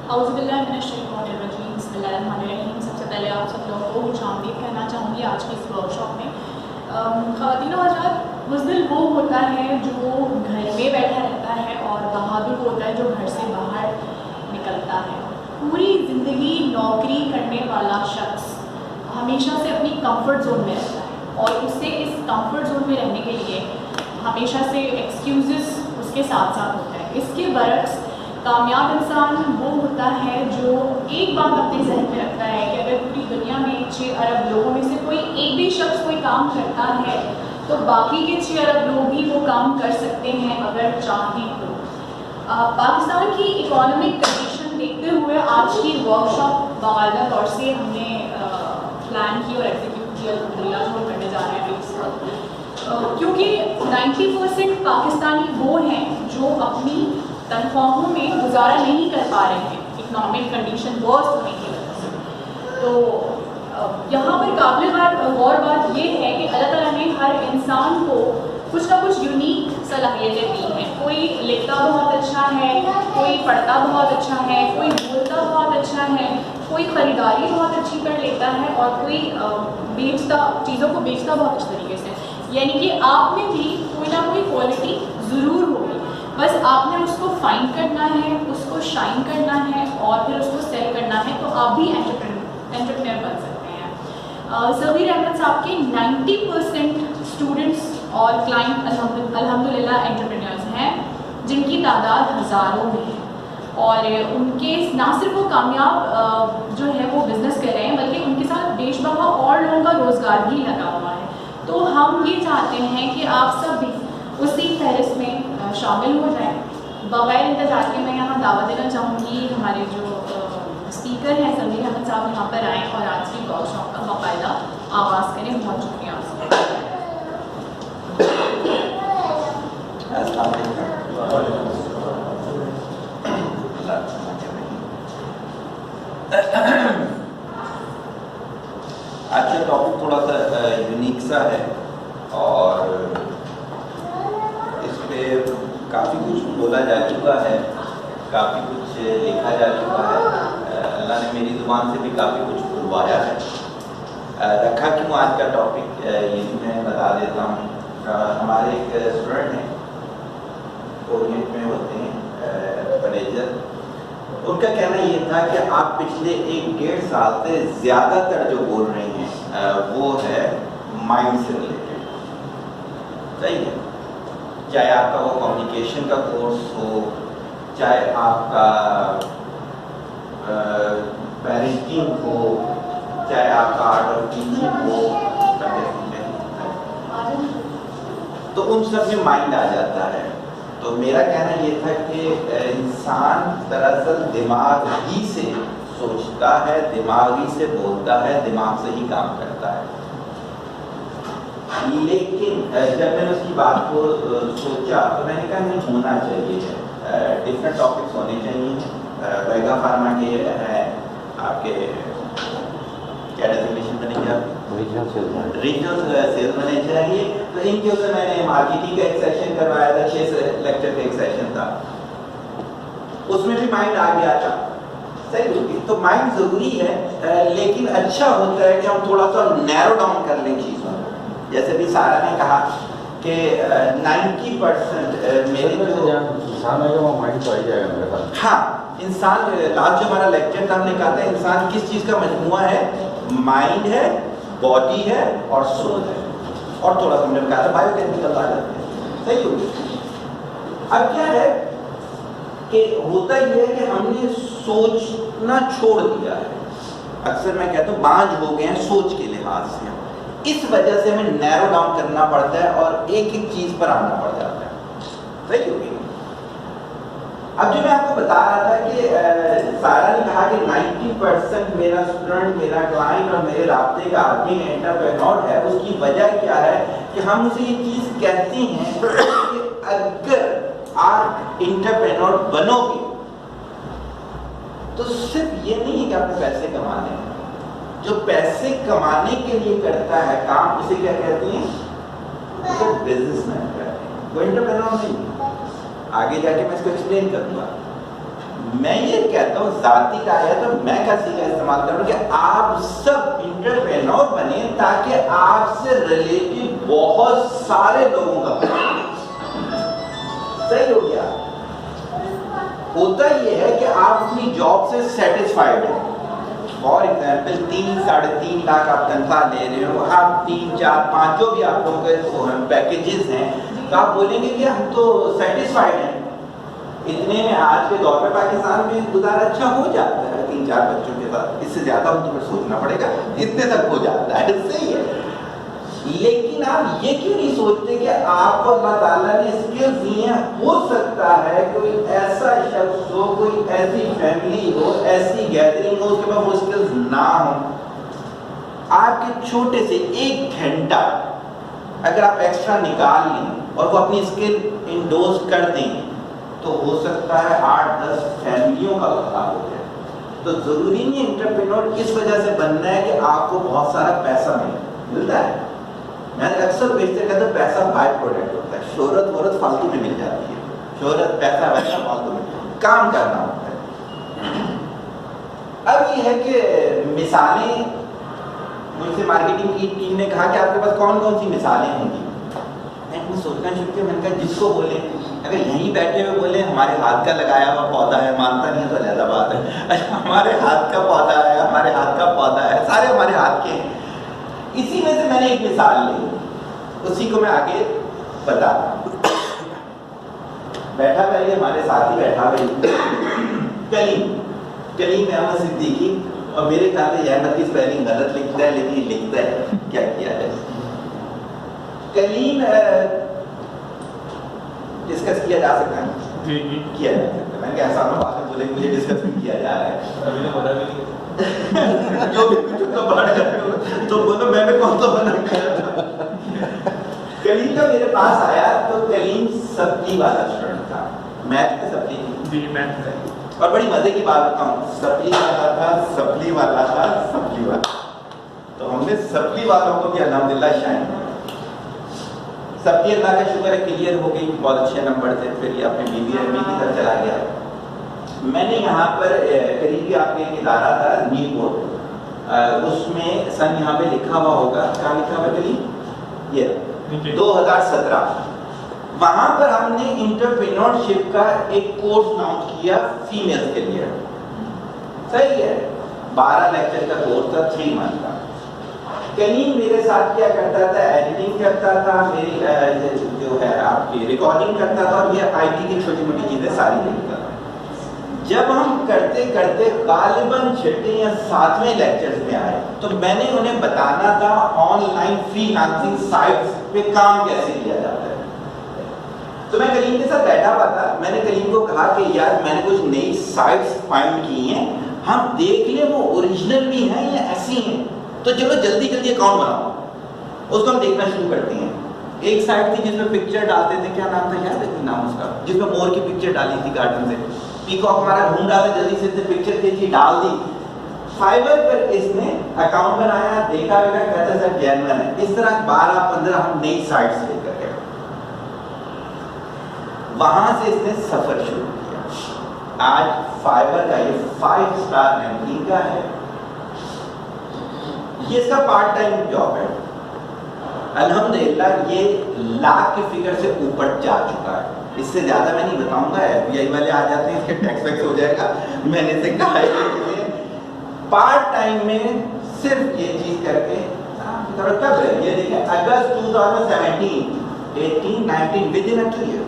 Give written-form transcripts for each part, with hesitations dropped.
اعوذ باللہ من الشیطان الرجیم، بسم اللہ الرحمن الرحیم۔ سب سے پہلے آپ سب لوگوں کو خوش آمدید کہنا چاہوں گی آج کی اس ورک شاپ میں۔ خواتین و حضرات، بزدل وہ ہوتا ہے جو گھر میں بیٹھا رہتا ہے اور بہادر وہ ہوتا ہے جو گھر سے باہر نکلتا ہے۔ پوری زندگی نوکری کرنے والا شخص ہمیشہ سے اپنی کمفرٹ زون میں رہتا ہے اور اسے اس کمفرٹ زون میں رہنے کے لیے ہمیشہ سے ایکسکیوزز اس کے ساتھ ساتھ ہوتا ہے۔ اس کے برعکس کامیاب انسان وہ ہوتا ہے جو ایک بات اپنے ذہن میں رکھتا ہے کہ اگر پوری دنیا میں 6 ارب لوگوں میں سے کوئی ایک بھی شخص کوئی کام کرتا ہے تو باقی کے 6 ارب لوگ بھی وہ کام کر سکتے ہیں اگر چاہیں تو۔ پاکستان کی اکانومک کنڈیشن دیکھتے ہوئے آج کی ورک شاپ باقاعدہ طور سے ہم نے پلان کی اور ایگزیکیوٹ کیا، الحمدللہ جو ہم کرنے جا رہے ہیں اس وقت، کیونکہ 90% پاکستانی وہ ہیں جو اپنی تنخواہوں میں گزارا نہیں کر پا رہے ہیں اکنامک کنڈیشن ورس ہونے کی وجہ سے۔ تو یہاں پر قابل غور بات یہ ہے کہ اللہ تعالیٰ نے ہر انسان کو کچھ نہ کچھ یونیک صلاحیتیں دی ہیں۔ کوئی لکھتا بہت اچھا ہے، کوئی پڑھتا بہت اچھا ہے، کوئی بولتا بہت اچھا ہے، کوئی خریداری بہت اچھی کر لیتا ہے اور کوئی چیزوں کو بیچتا بہت اچھے طریقے سے۔ یعنی کہ آپ میں بھی کوئی نہ کوئی کوالٹی ضرور ہوگی، بس آپ نے اس کو فائنڈ کرنا ہے، اس کو شائن کرنا ہے اور پھر اس کو سیل کرنا ہے، تو آپ بھی انٹرپرینر بن سکتے ہیں۔ ظہیر احمد صاحب کے 90% اسٹوڈنٹس اور کلائنٹ الحمدللہ انٹرپرینرز ہیں، جن کی تعداد ہزاروں میں ہے اور ان کے نہ صرف وہ کامیاب جو ہے وہ بزنس کر رہے ہیں بلکہ ان کے ساتھ بیش بہا اور لوگوں کا روزگار بھی لگا ہوا ہے۔ تو ہم یہ چاہتے ہیں کہ آپ سب بھی اسی فہرست میں شامل ہو جائیں۔ بغیر انتظار کے میں یہاں دعوت دینا چاہوں گی ہمارے جو اسپیکر ہیں ظہیر احمد صاحب یہاں پر آئیں اور آج کی ورک شاپ کا باقاعدہ آغاز کریں۔ بہت شکریہ آپ سے۔ آج کا ٹاپک تھوڑا سا یونیک سا ہے اور اس پہ کافی کچھ بولا جا چکا ہے، کافی کچھ لکھا جا چکا ہے، اللہ نے میری زبان سے بھی کافی کچھ بلوایا ہے۔ رکھا کیوں آج کا ٹاپک یہ میں بتا دیتا ہوں۔ ہمارے ایک اسٹوڈنٹ ہیں، اورینٹ میں ہوتے ہیں مینیجر، ان کا کہنا یہ تھا کہ آپ پچھلے 1-1.5 سال سے زیادہ تر جو بول رہے ہیں وہ ہے مائنڈ سے ریلیٹڈ۔ صحیح ہے، چاہے آپ کا وہ کمیونیکیشن کا کورس ہو، چاہے آپ کا پیرنٹنگ ہو، چاہے آپ کا آرٹ آف ٹیچنگ ہو، تو ان سب میں مائنڈ آ جاتا ہے۔ تو میرا کہنا یہ تھا کہ انسان دراصل دماغ ہی سے سوچتا ہے، دماغ ہی سے بولتا ہے، دماغ سے ہی کام کرتا ہے۔ لیکن جب میں نے اس کی بات کو سوچا تو میں نے کہا نہیں ہونا چاہیے، ڈفرینٹ ٹاپکس ہونے چاہیے۔ ویگا فارما کے ہیں آپ کے کیا ڈیزگنیشن بنے گی آپ؟ ریجنل سیلز مینیجر ہے یہ، تو ان کے اوپر میں نے مارکیٹنگ کا ایک سیشن کروایا تھا، 6 لیکچر کا ایک سیشن تھا، اس میں بھی مائنڈ آ گیا تھا۔ صحیح، تو مائنڈ ضروری ہے لیکن اچھا ہوتا ہے کہ ہم تھوڑا سا نیرو ڈاؤن کر لیں چیزوں کو۔ جیسے بھی سارا نے کہا کہ 90% میرے جو انسان ہے وہ مائنڈ تو آ جائے گا میرے پاس۔ ہاں، انسان لاسٹ جو ہمارا لیکچر تھا ہم نے کہا تھا انسان کس چیز کا مجموعہ ہے؟ مائنڈ ہے، باڈی ہے اور سول ہے، اور تھوڑا سا ہم نے کہا تھا بایو کیمیکل آ جاتے ہیں۔ صحیح ہو گیا۔ اب کیا ہے کہ ہوتا یہ ہے کہ ہم نے سوچنا چھوڑ دیا ہے۔ اکثر میں کہتا ہوں بانجھ ہو گئے ہیں سوچ کے لحاظ سے، اس وجہ سے ہمیں نیرو ڈاؤن کرنا پڑتا ہے اور ایک ایک چیز پر آنا پڑ جاتا ہے۔ صحیح ہو گیا۔ اب جو میں آپ کو بتا رہا تھا کہ سارا نے کہا کہ 90% میرا اسٹوڈنٹ، میرا کلائنٹ اور میرے رابطے کا آدمی انٹرپرینور ہے۔ اس کی وجہ کیا ہے کہ ہم اسے یہ چیز کہتے ہیں کہ اگر آپ انٹرپرینور بنو گے تو صرف یہ نہیں ہے کہ آپ نے پیسے کمانے ہیں، جو پیسے کمانے کے لیے کرتا ہے کام اسے کیا کہتے ہیں؟ اسے بزنس مین کہتے ہیں، وہ انٹرپرینور نہیں ہے۔ آگے جا کے میں اس کو ایکسپلین کروں گا۔ میں یہ کہتا ہوں ذاتی رائے ہے تو میں کسی کا استعمال کروں کہ آپ سب انٹرپرینور بنے تاکہ آپ سے ریلیٹڈ بہت سارے لوگوں کا صحیح ہو گیا. ہوتا یہ ہے کہ آپ اپنی جاب سے سیٹسفائیڈ ہیں. فار ایگزامپل 3-3.5 لاکھ آپ تنخواہ لے رہے ہو, آپ 3-4-5 جو بھی آپ لوگوں کے پیکیجز ہیں, تو آپ بولیں گے کہ ہم تو سیٹسفائیڈ ہیں. اتنے میں آج کے دور میں پاکستان میں گزارا اچھا ہو جاتا ہے 3-4 بچوں کے ساتھ. اس سے زیادہ ہم تمہیں سوچنا پڑے گا, اتنے تک ہو جاتا ہے. صحیح ہے. لیکن آپ یہ کیوں نہیں سوچتے کہ آپ کو اللہ تعالیٰ نے اسکلز دی ہیں؟ ہو سکتا ہے کوئی ایسا شخص ہو, کوئی ایسی فیملی ہو, ایسی گیدرنگ ہو, اس کے پاس وہ اسکلز نہ ہوں. آپ کے چھوٹے سے 1 گھنٹہ اگر آپ ایکسٹرا نکال لیں اور وہ اپنی اسکل انڈوز کر دیں تو ہو سکتا ہے 8-10 فیملیوں کا بھلا ہو جائے. تو ضروری نہیں انٹرپرینور اس وجہ سے بننا ہے کہ آپ کو بہت سارا پیسہ ملتا ہے. میں اکثر بیچتے کہتا ہوں پیسہ بائی پروڈکٹ ہوتا ہے. شہرت وہرت فالتو میں مل جاتی ہے. شہرت پیسہ ویسا فالتو میں, کام کرنا ہوتا ہے. اب یہ ہے کہ مثالیں, مجھ سے مارکیٹنگ کی ٹیم نے کہا کہ آپ کے پاس کون کون سی مثالیں ہوں گی. میں نے سوچنا شروع کیا, میں نے کہا جس کو بولیں, اگر یہیں بیٹھے ہوئے بولیں ہمارے ہاتھ کا لگایا ہوا پودا ہے, مانتا نہیں ہے تو علیحدہ بات ہے. اچھا ہمارے ہاتھ کا پودا ہے, ہمارے ہاتھ کا پودا ہے, سارے ہمارے ہاتھ کے ہیں. اسی میں سے میں نے ایک مثال لی, اسی کو میں آگے بتاتا ہوں. بیٹھا پہلے ہمارے ساتھی بیٹھا ہوئے کلیم احمد صدیقی, اور میرے خیال سے احمد کی اسپیلنگ غلط لکھتا ہے لیکن لکھتا ہے, کیا کیا ہے. کلیم ڈسکس کیا جا سکتا ہے, جی کیا جا سکتا ہے. میں نے کہا احسان بات ہے, بولے مجھے ڈسکس نہیں کیا جا رہا ہے. ابھی نے بولا بھی نہیں جو بھی کچھ تو بڑھ جاتے تو بولو میں نے کون سا بنا کیا. کلیم کا میرے پاس آیا تو کلیم سپلی والا اسٹوڈنٹ تھا. میتھ کے سپلی جی میتھ ہے, اور بڑی مزے کی بات بتاؤں, سپلی والا تھا, سپلی والا تھا, سپلی والا. تو ہم نے سپلی والوں کو بھی الحمدللہ شائن کیا. سپلی اللہ کا شکر ہے کلیئر ہو گئی, بہت اچھے نمبر تھے. پھر یہ اپنے بی بی ایم ای کی طرف چلا گیا. میں نے یہاں پر قریبی آپ کے ایک ادارہ تھا نیو پورٹ, اس میں سن یہاں پہ لکھا ہوا ہوگا, کیا لکھا ہوا قریب, یہ 2017. وہاں پر ہم نے انٹرپرینورشپ کا ایک کورس لانچ کیا فیمیل کے لیے. صحیح ہے, 12 لیکچر کا کورس تھا, 3 منتھ کا. کلیم میرے ساتھ کیا کرتا تھا, ایڈیٹنگ کرتا تھا, میری جو ہے آپ کی ریکارڈنگ کرتا تھا, اور یہ آئی ٹی کی چھوٹی موٹی چیزیں ساری لکھتا تھا. جب ہم کرتے کرتے غالباً 6 یا 7ویں لیکچرز میں آئے تو میں نے انہیں بتانا تھا on line free lancing sites پہ کام کیسے کیا جاتا ہے. تو میں کلیم کے ساتھ بیٹھا ہوا تھا. میں نے کلیم کو کہا کہ یار میں نے کچھ نئی سائٹس فائنڈ کی ہیں, ہم دیکھ لیں وہ اوریجنل بھی ہیں یا ایسی ہیں, تو چلو جلدی جلدی اکاؤنٹ بناؤ. اس کو ہم دیکھنا شروع کرتے ہیں. ایک سائٹ تھی جس میں پکچر ڈالتے تھے, کیا نام تھا یاد ہے نام اس کا, جس میں مور کی پکچر ڈالی تھی گارڈن سے. پیکاک ہمارا گھوم رہا تھا, جلدی سے پکچر کھینچی ڈال دی. فائبر پر اس نے اکاؤنٹ بنایا, دیکھا ویکا, کہتا سر جینون ہے. اس طرح 12-15 ہم نئی سائٹس لے کر گئے. وہاں سے اس نے سفر شروع کیا. آج فائبر کا یہ 5 اسٹار رینکنگ کا ہے. یہ اس کا پارٹ ٹائم جاب ہے. الحمدللہ یہ لاکھ کی فگر سے اوپر جا چکا ہے. اس سے زیادہ میں نہیں بتاؤں گا, ایف بی آئی والے آ جاتے ہیں, اس کے ٹیکس ویکس ہو جائے گا. میں نے اسے کہا ہے کہ پارٹ ٹائم میں صرف یہ چیز کر کے کب ہے یہ دیکھیں, اگست 2017, 18, 19 within a 2 year.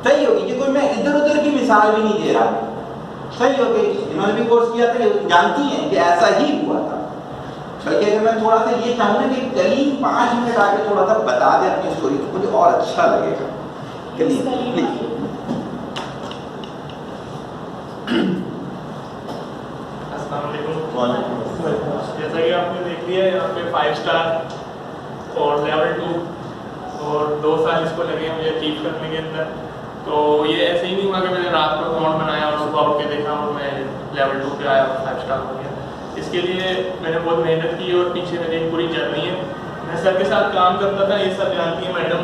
صحیح ہوگی, یہ کوئی میں ادھر ادھر کی مثال بھی نہیں دے رہا. صحیح ہو گئی, انہوں نے بھی کورس کیا تھا, جانتی ہیں کہ ایسا ہی ہوا تھا. بلکہ اگر میں تھوڑا سا یہ چاہوں گا کہ کلیم 5 منٹ آگے تھوڑا سا بتا دیں اپنی اسٹوری تو مجھے اور اچھا لگے گا. کلیم السلام علیکم. جیسا کہ آپ نے دیکھ لیا یہاں پہ 5 اسٹار اور لیول 2 اور 2 سال اس کو لگے مجھے اچیو کرنے کے اندر. تو یہ ایسے ہی نہیں ہوا کہ میں نے رات کو اکاؤنٹ بنایا اور صبح اٹھ کے دیکھا اور میں لیول 2 پہ آیا اور 5 اسٹار ہو گیا. اس کے لیے میں نے بہت محنت کی اور پیچھے میری ایک پوری جرنی ہے. میں سر کے ساتھ کام کرتا تھا, یہ سب جانتی ہیں میڈم,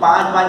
5-5,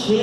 6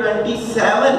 27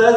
10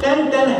10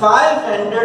500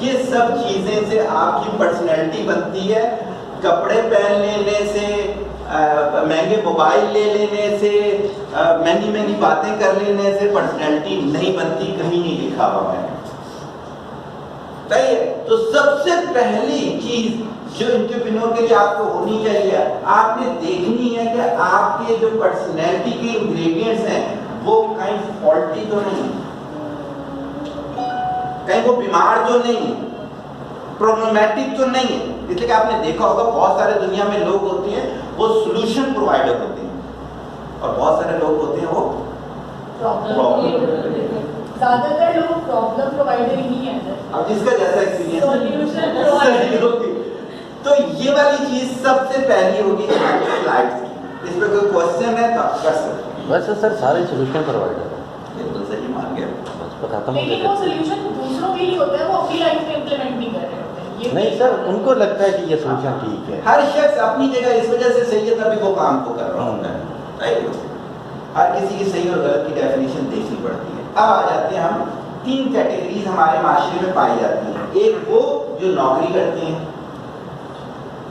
یہ سب چیزیں سے آپ کی پرسنالٹی بنتی ہے. کپڑے پہن لینے سے, مہنگے موبائل لے لینے سے, مہنگی مہنگی باتیں کر لینے سے پرسنالٹی نہیں بنتی, کہیں نہیں لکھا ہوا میں نے. صحیح ہے. تو سب سے پہلی چیز جو انٹرپرینور کے لیے آپ کو ہونی چاہیے, آپ نے دیکھنی ہے کہ آپ کے جو پرسنالٹی کے انگریڈینٹس ہیں وہ کہیں فالٹی تو نہیں, کہیں وہ بیمار تو نہیں, پرابلمٹک تو نہیں ہے. اس لیے کہ آپ نے دیکھا ہوگا بہت سارے دنیا میں لوگ ہوتے ہیں وہ سولوشن پرووائڈر ہوتے ہیں, اور بہت سارے لوگ ہوتے ہیں وہ زیادہ تر لوگ پرابلم پرووائڈر ہی ہیں. اب جس کا جیسا ایکسپیرینس. تو یہ والی چیز سب سے پہلی ہوگی سلائڈس کی. اس پہ کوئی کوشچن ہے تو آپ کر سکتے ہیں. ویسے سر سارے سولوشن پرووائڈر ہیں, بالکل صحیح مان گئے. بس بتاتا ہوں. لیکن وہ سولوشن دوسروں کے لیے ہوتا ہے, وہ اپنی لائف میں امپلیمنٹ نہیں کر رہے ہوتے ہیں. نہیں سر, ان کو لگتا ہے کہ یہ سولوشن ٹھیک ہے. ہر شخص اپنی جگہ اس وجہ سے صحیح ہے تبھی وہ کام کو کر رہا ہوتا ہے. ہر کسی کی صحیح اور غلط کی ڈیفینیشن دیکھنی پڑتی ہے. اب آ جاتے ہیں ہم, 3 کیٹیگریز ہمارے معاشرے میں پائی جاتی ہیں. ایک وہ جو نوکری کرتے ہیں,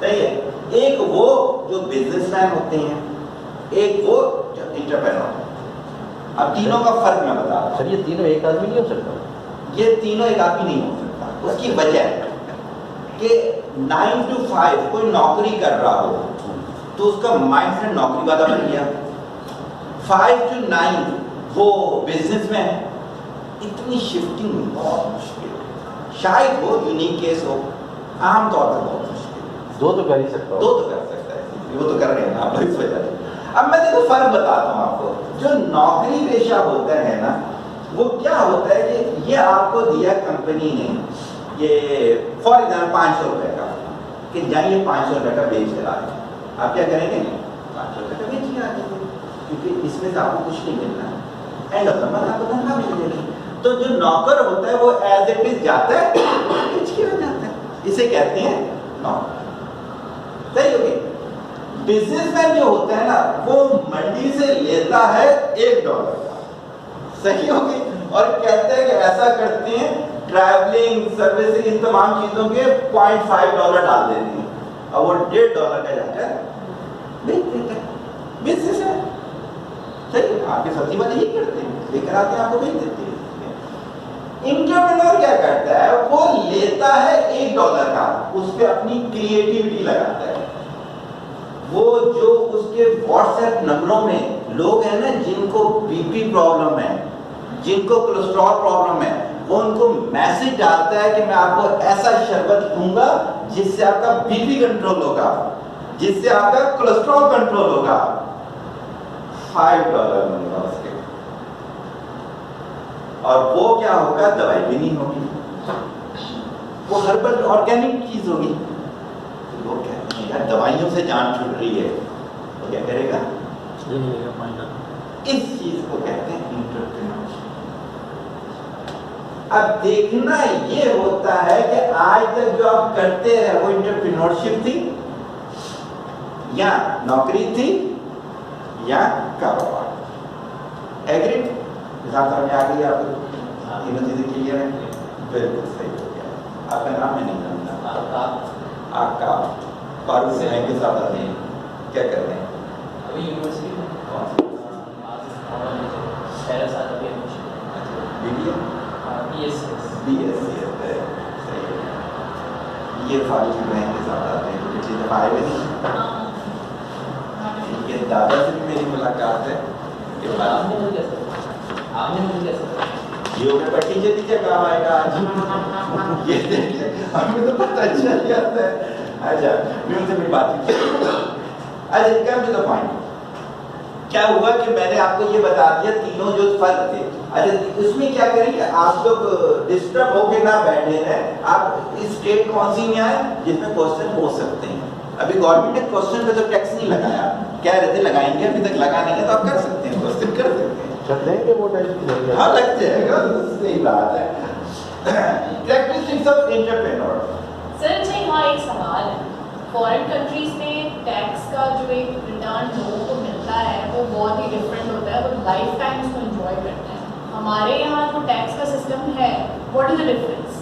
صحیح ہے. ایک وہ جو بزنس مین ہوتے ہیں, ایک وہ جو انٹرپرینور. اب تینوں کا فرق میں بتا رہا ہوں. سر یہ تینوں ایک آدمی نہیں ہو سکتا. یہ تینوں ایک آدمی نہیں ہو سکتا. اس کی وجہ ہے کہ 9 to 5 کوئی نوکری کر رہا ہو تو اس کا مائنڈ سیٹ نوکری والا بن گیا. 5 to 9 وہ بزنس میں ہے. اتنی شفٹنگ بہت مشکل ہے. شاید وہ یونیک کیس ہو, عام طور پر بہت مشکل ہے. 2 تو کر ہی سکتا ہوں. 2 تو کر سکتا ہے, وہ تو کر رہے ہیں آپ اس وجہ سے. اب میں دیکھو فرق بتاتا ہوں آپ کو. جو نوکری پیشہ ہوتا ہے نا, وہ کیا ہوتا ہے کہ یہ آپ کو دیا کمپنی نے, یہ فار ایگزامپل 500 روپے کا, کہ جائیے 500 روپے کا بیچ کر آئے. آپ کیا کریں گے؟ 500 روپے کا بیچ کے آ جائیں گے, کیونکہ اس میں سے آپ کو کچھ نہیں ملنا ہے. اینڈ آف دا منتھ آپ کو تنخواہ مل جائے گی. تو جو نوکر ہوتا ہے وہ ایز اٹ از جاتا ہے, بیچ کے آ جاتا ہے. اسے کہتے ہیں نوکر. صحیح ہو گئی. بزنس مین جو ہوتا ہے نا, وہ منڈی سے لیتا ہے $1 کا. صحیح ہو گئی. اور کہتے ہیں کہ ایسا کرتے ہیں, ٹریولنگ سروسز ان تمام چیزوں کے $0.5 ڈال دیتے ہیں, اور وہ $1.5 کا جاتا ہے بیچ دیتا ہے. بزنس ہے. صحیح. آپ کے سبزی والے یہ کرتے ہیں, لے کر آتے ہیں آپ کو بیچ دیتے ہیں. انٹرپرینور کیا کرتا ہے, وہ لیتا ہے $1 کا, اس پہ اپنی کریٹیوٹی لگاتا ہے. وہ جو اس کے واٹس ایپ نمبروں میں لوگ ہیں نا جن کو بی پی پرابلم ہے, جن کو کولیسٹرول پرابلم ہے, وہ ان کو میسج ڈالتا ہے کہ میں آپ کو ایسا شربت دوں گا جس سے آپ کا بی پی کنٹرول ہوگا, جس سے آپ کا کولیسٹرول کنٹرول ہوگا. $5 ملے گا اس کے, اور وہ کیا ہوگا, دوائی بھی نہیں ہوگی, وہ ہربل آرگینک چیز ہوگی. وہ کہتے ہیں یار دوائیوں سے جان چھوٹ رہی ہے, وہ کیا کرے گا؟ اس چیز کو کہتے ہیں انٹرپرینورشپ. اب دیکھنا یہ ہوتا ہے کہ آج تک جو آپ کرتے رہے وہ انٹرپرینورشپ تھی یا نوکری تھی یا کاروبار. ایگری مثال سمجھ آ گئی آپ کو؟ تینوں چیزیں کلیئر ہیں. بالکل صحیح ہو گیا. آپ کا نام میں نہیں جانتا. آکاب. فاروق سے ہیں کے ساتھ آتے ہیں, کیا کر رہے ہیں ابھی یونیورسٹی میں؟ یہ فاروق بہن کے ساتھ آتے ہیں, کچھ چیزیں آئے ہوئے نہیں. یہ دادا سے بھی میری ملاقات ہے. یہ پٹی چلی کیا کام آئے گا آج, یہ دیکھیے ہمیں تو پتہ چل جاتا ہے. اچھا میں ان سے بھی بات کی. اچھا کم ٹو دا پوائنٹ. کیا ہوا کہ میں نے آپ کو یہ بتا دیا تینوں جو فرق تھے. اچھا اس میں کیا کریں کہ آپ لوگ ڈسٹرب ہو کے نہ بیٹھے رہیں. آپ اسٹیٹ کون سی میں آئے جس میں کوشچن ہو سکتے ہیں. ابھی گورنمنٹ نے کوشچن پہ تو ٹیکس نہیں لگایا, کہہ رہے تھے لگائیں گے, ابھی تک لگا نہیں ہے, تو آپ کر سکتے ہیں, کوشچن کر سکتے ہیں. چلتے ہیں کہ وہ ٹائم ہاں لگ جائے گا, صحیح بات ہے. Characteristics of entrepreneur. سر مجھے یہاں ایک سوال ہے. فارن کنٹریز میں ٹیکس کا جو ایک ریٹرن لوگوں کو ملتا ہے وہ بہت ہی ڈفرینٹ ہوتا ہے, وہ لائف ٹائم اس کو انجوائے کرتے ہیں. ہمارے یہاں جو ٹیکس کا سسٹم ہے, what is the difference?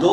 2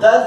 10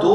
2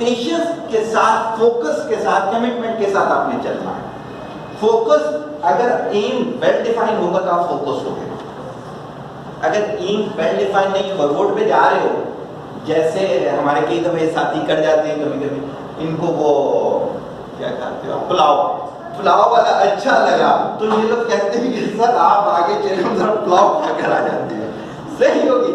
patience کے ساتھ، فوکس کے ساتھ، کمٹمنٹ کے ساتھ آپ نے چلنا ہے. فوکس، اگر ایم ویل ڈیفائن ہوگا تو آپ فوکس ہو گئے. اگر ایم ویل ڈیفائن نہیں ہوگا، روڈ پہ جا رہے ہو، جیسے ہمارے کئی دفعہ ساتھی کر جاتے ہیں کبھی کبھی، ان کو وہ کیا کہتے ہو پلاؤ والا اچھا لگا تو یہ لوگ کہتے ہیں کہ سر آپ آگے چلے، ہم ذرا پلاؤ کھا کر آ جاتے ہیں. صحیح ہوگی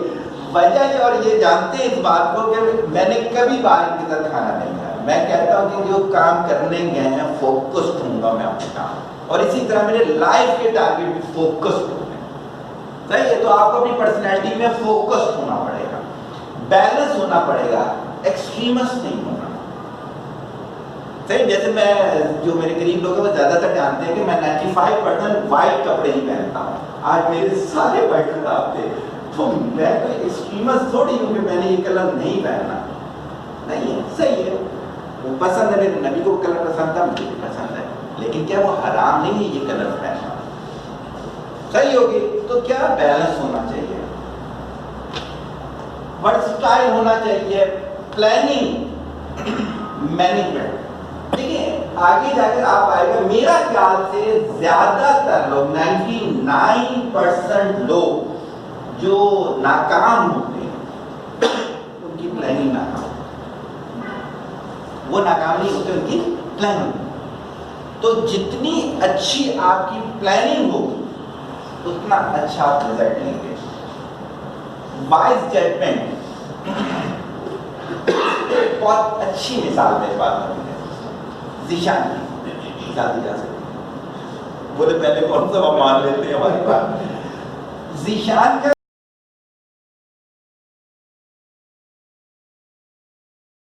وجہ یہ، اور یہ جانتے ہیں اس بات کو کہ میں نے کبھی باہر کی طرح کھانا نہیں کھایا. میں کہتا ہوں کہ جو کام کرنے گئے ہیں فوکسڈ ہوں گا میں اپنے کام، اور اسی طرح میرے لائف کے ٹارگیٹ بھی فوکسڈ ہوں گے. صحیح ہے. تو آپ کو اپنی پرسنالٹی میں فوکسڈ ہونا پڑے گا، بیلنس ہونا پڑے گا، ایکسٹریمس نہیں ہونا. صحیح. جیسے میں، جو میرے قریب لوگ ہیں وہ زیادہ تر جانتے ہیں کہ میں 95% وائٹ کپڑے ہی پہنتا ہوں. آج میرے سارے وائٹ خراب تھے، تو میں کوئی ایکسٹریمس تھوڑی ہوں کہ میں نے یہ کلر نہیں پہننا. نہیں ہے. صحیح ہے. وہ پسند ہے، میرے نبی کو کلر پسند تھا، مجھے بھی پسند ہے، لیکن کیا وہ حرام نہیں ہے یہ کلر پہننا. صحیح ہوگی. تو کیا بیلنس ہونا چاہیے، ورسٹائل ہونا چاہیے، پلاننگ، مینجمنٹ. دیکھیں آگے جا کر آپ آئے گا، میرا خیال سے زیادہ تر لوگ 99% لوگ جو ناکام ہوتے ہیں ان کی پلاننگ ناکام، وہ ناکام نہیں ہوتے، ان کی پلاننگ. تو جتنی اچھی آپ کی پلاننگ ہوگی اتنا اچھا آپ رزلٹ لیں گے. وائز ججمنٹ بہت اچھی مثال میرے پاس ہے ذیشان کی، ذاتی جا سکتی بولے پہلے کون سا مان لیتے ہیں ہماری بات. ذیشان کا